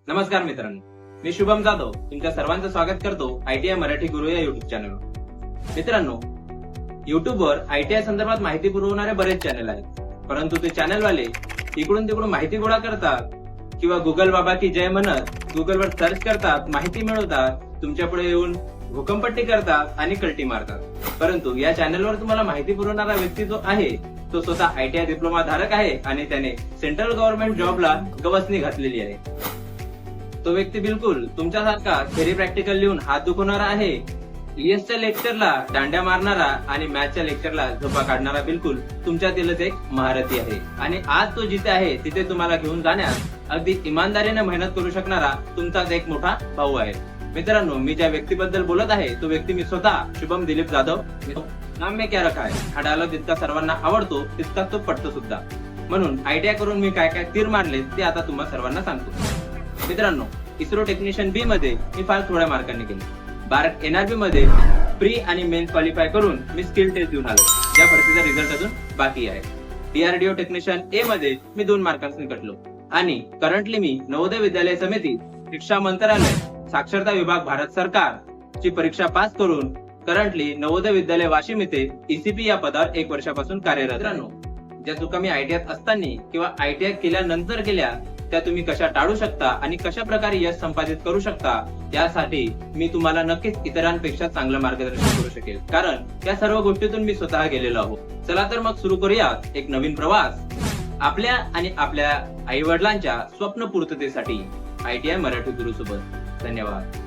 नमस्कार मित्रांनो, मी शुभम जाधव तुमच्या सर्वांचं स्वागत करतो आयटीआय मराठी गुरु या युट्यूब चॅनलवर। मित्रांनो, युट्यूबवर आयटीआय संदर्भात माहिती पुरवणारे बरेच चॅनल आहेत, परंतु ते चॅनलवाले इकडून तिकडून माहिती गोळा करतात किंवा गुगल बाबा की जय म्हणत गुगलवर सर्च करतात, माहिती मिळवतात, तुमच्या पुढे येऊन भूकंपट्टी करतात आणि कल्टी मारतात। परंतु या चॅनलवर तुम्हाला माहिती पुरवणारा व्यक्ती जो आहे तो स्वतः आयटीआय डिप्लोमा धारक आहे आणि त्याने सेंट्रल गव्हर्नमेंट जॉबला गवसणी घातलेली आहे। तो व्यक्ती बिलकुल तुमच्यासारखा थेरी प्रॅक्टिकल लिहून हात दुखवणारा आहे, ईएसच्या लेक्चरला दांड्या मारणारा आणि मॅथच्या लेक्चरला झोपा काढणारा बिलकुल तुमच्यातीलच एक महारथी आहे। आणि आज तो जिथे आहे तिथे तुम्हाला घेऊन जाण्यास अगदी इमानदारीने मेहनत करू शकणारा तुमचाच एक मोठा भाऊ आहे। मित्रांनो, मी ज्या व्यक्तीबद्दल बोलत आहे तो व्यक्ती मी स्वतः शुभम दिलीप जाधव। नाम में क्या रखा है हा डायलॉग जितका सर्वांना आवडतो तितका तो पटतो सुद्धा, म्हणून आयटीआय करून मी काय काय तीर मारले ते आता तुम्हा सर्वांना सांगतो। मित्रांनो, इस्रो टेक्निशियन बी मध्ये मी फार थोड्या मार्कांनी केले। भारत एनआरबी मध्ये प्री आणि मेन क्वालिफाय करून मी स्किल टेस्ट देऊन आलो, ज्या भरतीचा रिझल्ट अजून बाकी आहे। डीआरडीओ टेक्निशियन ए मध्ये मी 2 मार्कांनी कटलो आणि करंटली मी नवोदय विद्यालय समिती, शिक्षा मंत्रालय, साक्षरता विभाग भारत सरकार ची परीक्षा पास करून करंटली नवोदय विद्यालय वाशिम येथे ईसीपी या पदावर 1 वर्षापासून कार्यरत। मित्रांनो, ज्या चुका मी आयटीआय असताना किंवा आयटीआय केल्यानंतर केल्या त्या तुम्ही कशा टाळू शकता आणि कशा प्रकारे यश संपादित करू शकता यासाठी मी तुम्हाला नक्कीच इतरांपेक्षा चांगलं मार्गदर्शन करू शकेल, कारण या सर्व गोष्टीतून मी स्वतः गेलेलो आहोत। चला तर मग सुरू करूयात एक नवीन प्रवास आपल्या आणि आपल्या आई वडिलांच्या स्वप्न पूर्ततेसाठी आयटीआय मराठी गुरु सोबत। धन्यवाद।